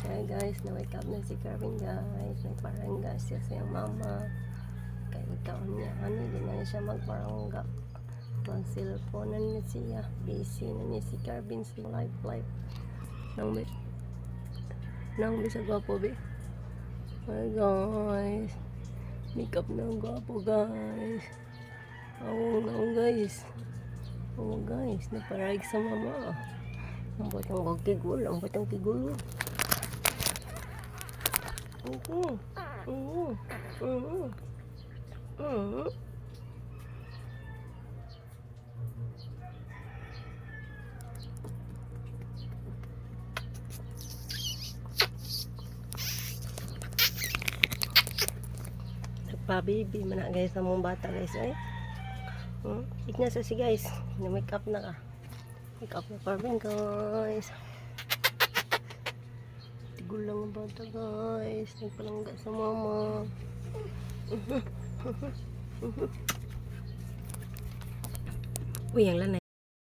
Kaya guys, na-wake up na si Carvin guys. Nagparangga siya sa iyang mama. Kaya ikaw niya, hindi na siya magparangga. Mag-cellphone na niya siya. Busy na niya si Carvin sa life. Nang bisa gwapo be. Hi guys. Make up na gwapo guys. Oo guys. Oo guys, naparag sa mama. Ang batang kigulo. Nagpa-baby man na guys sa mong bata guys ay. Tignan sa si guys, na make up na ka. Make up na Carvin guys. Tigol lang ang bata guys. Nagpalangga sa mama. Uy, ang lanay.